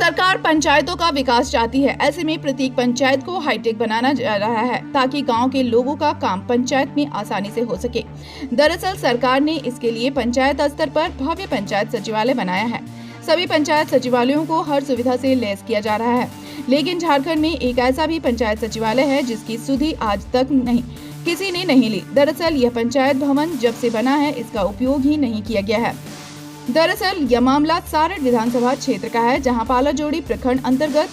सरकार पंचायतों का विकास चाहती है। ऐसे में प्रत्येक पंचायत को हाईटेक बनाना जा रहा है ताकि गांव के लोगों का काम पंचायत में आसानी से हो सके। दरअसल सरकार ने इसके लिए पंचायत स्तर पर भव्य पंचायत सचिवालय बनाया है। सभी पंचायत सचिवालयों को हर सुविधा से लैस किया जा रहा है, लेकिन झारखंड में एक ऐसा भी पंचायत सचिवालय है जिसकी सुधि आज तक किसी ने नहीं ली। दरअसल यह पंचायत भवन जब से बना है इसका उपयोग ही नहीं किया गया है। दरअसल यह मामला सारण विधानसभा क्षेत्र का है, जहां पालाजोड़ी प्रखंड अंतर्गत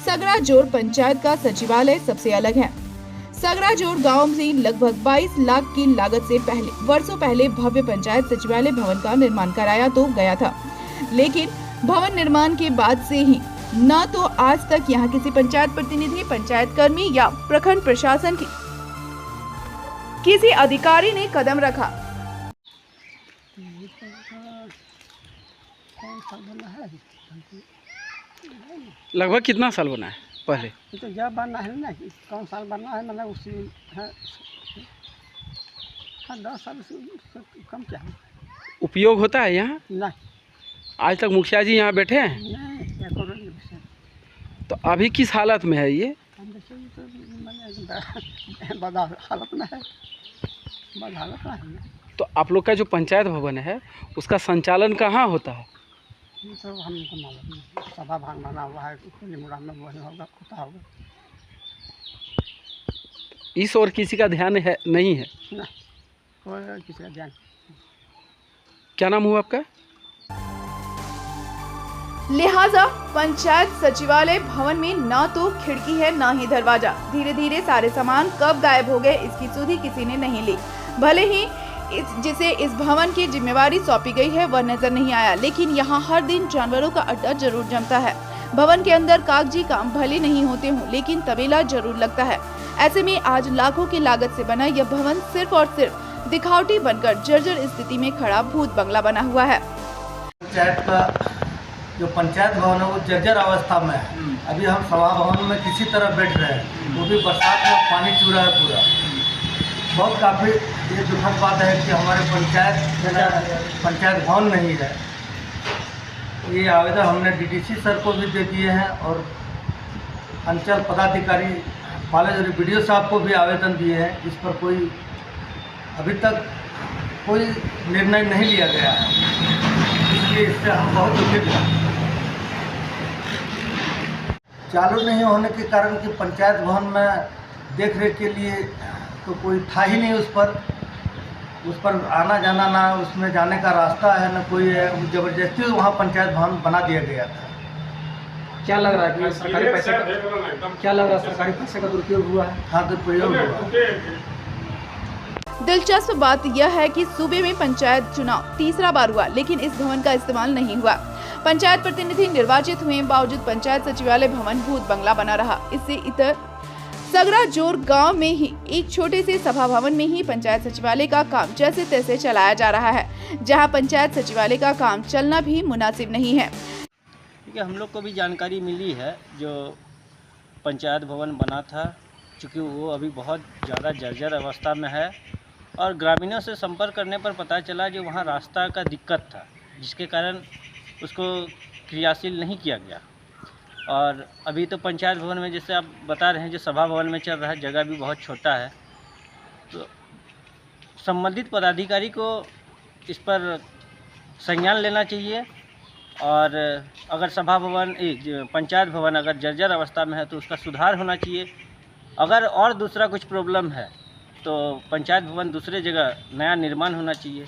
सगराजोर पंचायत का सचिवालय सबसे अलग है। सगराजोर गांव से लगभग 22 लाख की लागत से वर्षों पहले भव्य पंचायत सचिवालय भवन का निर्माण कराया तो गया था, लेकिन भवन निर्माण के बाद से ही न तो आज तक यहां किसी पंचायत प्रतिनिधि, पंचायत कर्मी या प्रखंड प्रशासन की किसी अधिकारी ने कदम रखा। लगभग कितना साल बना है पहले? तो जब बनना है ना, कौन साल बनना है, मतलब उसी है 10 साल से कम क्या है। उपयोग होता है यहाँ? नहीं, आज तक मुखिया जी यहाँ बैठे हैं? नहीं, तो अभी किस हालत में है ये? तो बद हालत में है, बद हालत में है। तो आप लोग का जो पंचायत भवन है उसका संचालन कहाँ होता है? तो हमको मालूम नहीं, सभा भवन बना हुआ है, निमुड़ा में होगा, होता होगा। इस और किसी का ध्यान है नहीं है? नहीं, कोई किसी का ध्यान। क्या नाम हुआ आपका? लिहाजा पंचायत सचिवालय भवन में न तो खिड़की है न ही दरवाजा। धीरे धीरे सारे सामान कब गायब हो गए इसकी सुधि किसी ने नहीं ली। भले ही जिसे इस भवन की जिम्मेवारी सौंपी गई है वह नजर नहीं आया, लेकिन यहाँ हर दिन जानवरों का अड्डा जरूर जमता है। भवन के अंदर कागजी काम भले नहीं होते हों, लेकिन तबेला जरूर लगता है। ऐसे में आज लाखों की लागत से बना यह भवन सिर्फ और सिर्फ दिखावटी बनकर जर्जर स्थिति में खड़ा भूत बंगला बना हुआ है। पंचायत का जो पंचायत भवन है वो जर्जर अवस्था में है। अभी हम सभा भवन में किसी तरह बैठ रहे हैं, वो भी बरसात में पानी चू रहा है पूरा। बहुत काफ़ी ये दुखद बात है कि हमारे पंचायत भवन नहीं है। ये आवेदन हमने डीडीसी सर को भी दे दिए हैं और अंचल पदाधिकारी पालाजोरी BDO साहब को भी आवेदन दिए हैं। इस पर कोई अभी तक कोई निर्णय नहीं लिया गया है, इसलिए इससे हम बहुत दुखित हैं। चालू नहीं होने के कारण कि पंचायत भवन में देख रेख के लिए तो कोई था ही नहीं, उस पर आना जाना ना उसमें जाने का रास्ता है, ना कोई है। जबरदस्ती वहाँ पंचायत भवन बना दिया गया था। क्या लग रहा है कि सरकारी पैसे सरकारी पैसे का दुरुपयोग हुआ है? हाँ, दुरुपयोग हुआ। दिलचस्प बात यह है कि सूबे में पंचायत चुनाव तीसरा बार हुआ, लेकिन इस भवन का इस्तेमाल नहीं हुआ। पंचायत प्रतिनिधि निर्वाचित हुए बावजूद पंचायत सचिवालय भवन भूत बंगला बना रहा। इससे इतर सगराजोर गांव में ही एक छोटे से सभा भवन में ही पंचायत सचिवालय का काम जैसे तैसे चलाया जा रहा है, जहां पंचायत सचिवालय का काम चलना भी मुनासिब नहीं है। क्योंकि हम लोग को भी जानकारी मिली है, जो पंचायत भवन बना था, चूँकि वो अभी बहुत ज़्यादा जर्जर अवस्था में है और ग्रामीणों से संपर्क करने पर पता चला जो वहाँ रास्ता का दिक्कत था, जिसके कारण उसको क्रियाशील नहीं किया गया। और अभी तो पंचायत भवन में जैसे आप बता रहे हैं जो सभा भवन में चल रहा है, जगह भी बहुत छोटा है, तो संबंधित पदाधिकारी को इस पर संज्ञान लेना चाहिए। और अगर सभा भवन पंचायत भवन अगर जर्जर अवस्था में है तो उसका सुधार होना चाहिए। अगर और दूसरा कुछ प्रॉब्लम है तो पंचायत भवन दूसरे जगह नया निर्माण होना चाहिए।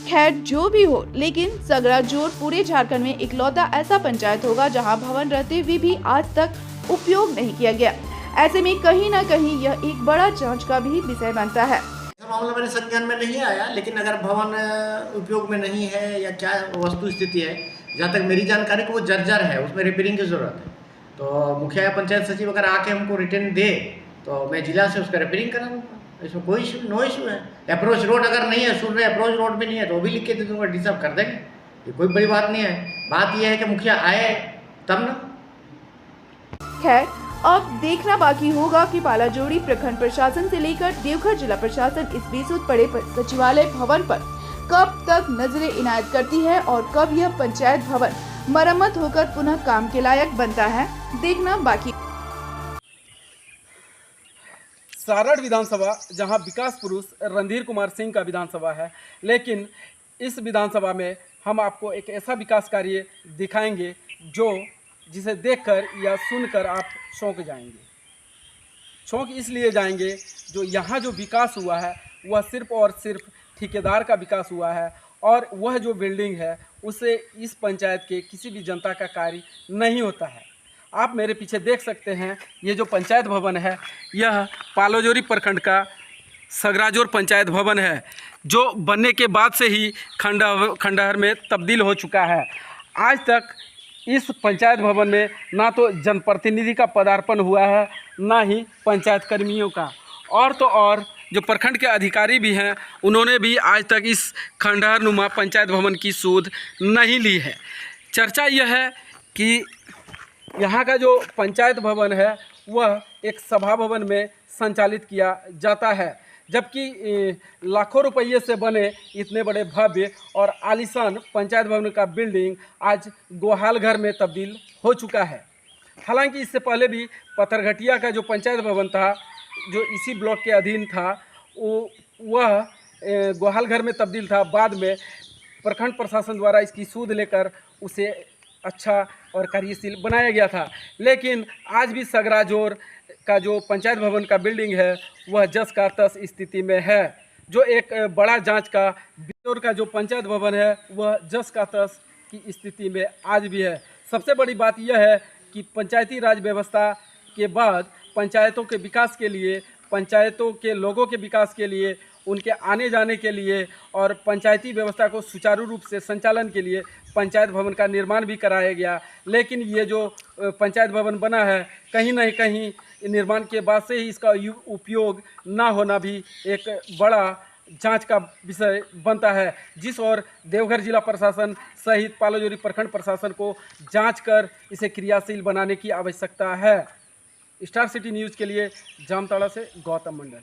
खैर जो भी हो, लेकिन सगराजोर पूरे झारखंड में इकलौता ऐसा पंचायत होगा जहां भवन रहते हुए भी आज तक उपयोग नहीं किया गया। ऐसे में कहीं न कहीं यह एक बड़ा जांच का भी विषय बनता है। मामला मेरे संज्ञान में नहीं आया, लेकिन अगर भवन उपयोग में नहीं है या क्या वस्तु स्थिति है, जहाँ तक मेरी जानकारी को वो जर्जर है, उसमें रिपेयरिंग की जरूरत है। तो मुखिया या पंचायत सचिव अगर आके हमको रिटर्न दे तो मैं जिला से उसका रिपेयरिंग करा दूँगा, इसमें कोई इशू नो इशू है। अप्रोच रोड अगर नहीं है, सुन रहे अप्रोच रोड भी नहीं है तो वो भी लिख के दे दूँगा, डिसर्व कर देंगे, ये कोई बड़ी बात नहीं है। बात यह है कि मुखिया आए तब ना। खैर अब देखना बाकी होगा कि पालाजोड़ी प्रखंड प्रशासन से लेकर देवघर जिला प्रशासन इस बेसुध पड़े सचिवालय भवन पर कब तक नजरें इनायत करती है और कब यह पंचायत भवन मरम्मत होकर पुनः काम के लायक बनता है, देखना बाकी। सारड़ विधानसभा, जहां विकास पुरुष रणधीर कुमार सिंह का विधानसभा है, लेकिन इस विधानसभा में हम आपको एक ऐसा विकास कार्य दिखाएंगे जिसे देखकर या सुनकर आप चौंक जाएंगे। चौंक इसलिए जाएंगे जो यहाँ जो विकास हुआ है वह सिर्फ और सिर्फ ठेकेदार का विकास हुआ है, और वह जो बिल्डिंग है उससे इस पंचायत के किसी भी जनता का कार्य नहीं होता है। आप मेरे पीछे देख सकते हैं, ये जो पंचायत भवन है यह पालोजोरी प्रखंड का सगराजोर पंचायत भवन है, जो बनने के बाद से ही खंडहर में तब्दील हो चुका है। आज तक इस पंचायत भवन में ना तो जनप्रतिनिधि का पदार्पण हुआ है, ना ही पंचायत कर्मियों का, और तो और जो प्रखंड के अधिकारी भी हैं उन्होंने भी आज तक इस खंडहर नुमा पंचायत भवन की सूध नहीं ली है। चर्चा यह है कि यहाँ का जो पंचायत भवन है वह एक सभा भवन में संचालित किया जाता है, जबकि लाखों रुपये से बने इतने बड़े भव्य और आलीशान पंचायत भवन का बिल्डिंग आज गोहाल घर में तब्दील हो चुका है। हालांकि इससे पहले भी पत्थरघटिया का जो पंचायत भवन था, जो इसी ब्लॉक के अधीन था, वह गोहाल घर में तब्दील था। बाद में प्रखंड प्रशासन द्वारा इसकी सूद लेकर उसे अच्छा और कार्यशील बनाया गया था, लेकिन आज भी सगराजोर का जो पंचायत भवन का बिल्डिंग है वह जस का तस स्थिति में है। जो एक बड़ा जांच का बिजनौर का जो पंचायत भवन है वह जस का तस की स्थिति में आज भी है। सबसे बड़ी बात यह है कि पंचायती राज व्यवस्था के बाद पंचायतों के विकास के लिए, पंचायतों के लोगों के विकास के लिए, उनके आने जाने के लिए और पंचायती व्यवस्था को सुचारू रूप से संचालन के लिए पंचायत भवन का निर्माण भी कराया गया। लेकिन ये जो पंचायत भवन बना है, कहीं न कहीं निर्माण के बाद से ही इसका उपयोग ना होना भी एक बड़ा जांच का विषय बनता है, जिस और देवघर जिला प्रशासन सहित पालोजोरी प्रखंड प्रशासन को जांच कर इसे क्रियाशील बनाने की आवश्यकता है। स्टार सिटी न्यूज़ के लिए जामताड़ा से गौतम मंडल।